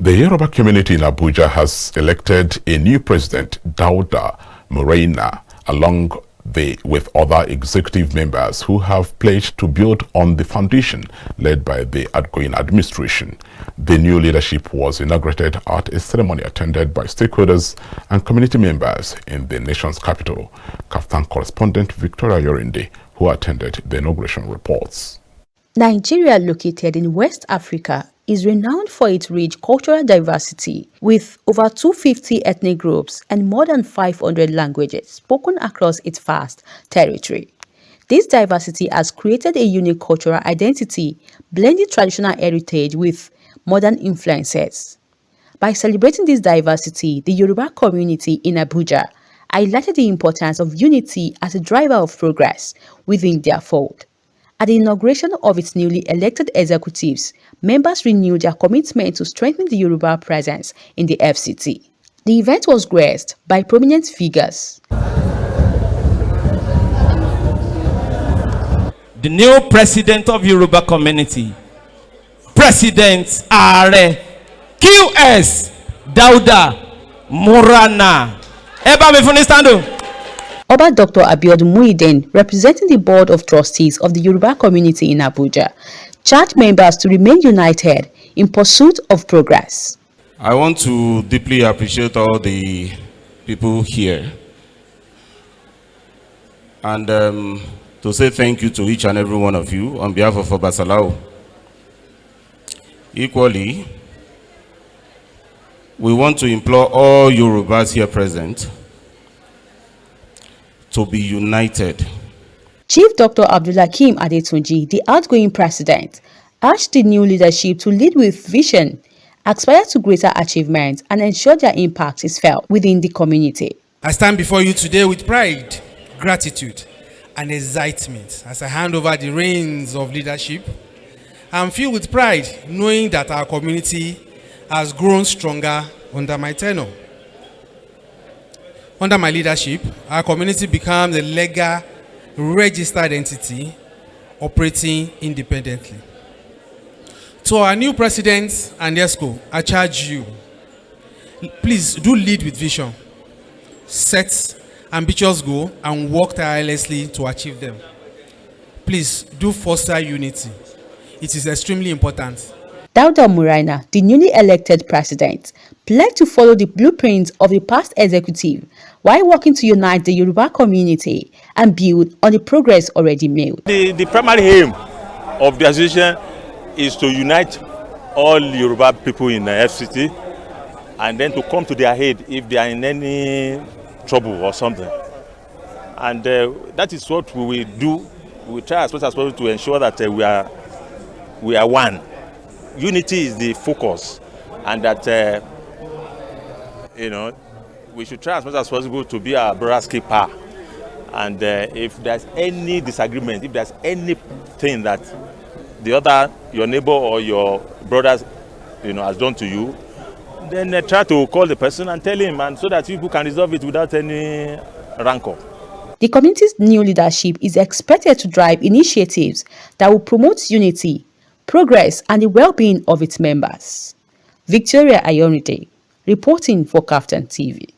The Yoruba community in Abuja has elected a new president, Dauda Muraina, along with other executive members who have pledged to build on the foundation led by the outgoing administration. The new leadership was inaugurated at a ceremony attended by stakeholders and community members in the nation's capital. Kaftan correspondent Victoria Yorinde, who attended the inauguration, reports. Nigeria, located in West Africa, is renowned for its rich cultural diversity, with over 250 ethnic groups and more than 500 languages spoken across its vast territory. This diversity has created a unique cultural identity, blending traditional heritage with modern influences. By celebrating this diversity, the Yoruba community in Abuja highlighted the importance of unity as a driver of progress within their fold. At the inauguration of its newly elected executives, members renewed their commitment to strengthen the Yoruba presence in the FCT. The event was graced by prominent figures. The new president of Yoruba Community, President Are QS Dauda Muraina. Eba me funistando. Oba Dr. Muraina, representing the Board of Trustees of the Yoruba Community in Abuja, charged members to remain united in pursuit of progress. I want to deeply appreciate all the people here and to say thank you to each and every one of you on behalf of Obasalao. Equally, we want to implore all Yorubas here present to be united. Chief Dr. Abdulhakeem Adetunji, the outgoing president, urged the new leadership to lead with vision, aspire to greater achievements, and ensure their impact is felt within the community. I stand before you today with pride, gratitude, and excitement as I hand over the reins of leadership. I'm filled with pride knowing that our community has grown stronger under my tenure. Under my leadership, our community becomes a legal, registered entity operating independently. To our new president and ESCO, I charge you, please do lead with vision, set ambitious goals, and work tirelessly to achieve them. Please do foster unity. It is extremely important. Dauda Muraina, the newly elected president, pledged to follow the blueprints of the past executive while working to unite the Yoruba community and build on the progress already made. The primary aim of the association is to unite all Yoruba people in the FCT and then to come to their aid if they are in any trouble or something. And that is what we will do. We will try as much as possible to ensure that we are one. Unity is the focus, and that we should try as much as possible to be our brother's keeper. And if there's any disagreement, if there's anything that your neighbor or your brothers, has done to you, then try to call the person and tell him, and so that people can resolve it without any rancor. The community's new leadership is expected to drive initiatives that will promote unity, progress, and the well-being of its members. Victoria Yorinde, reporting for Kaftan TV.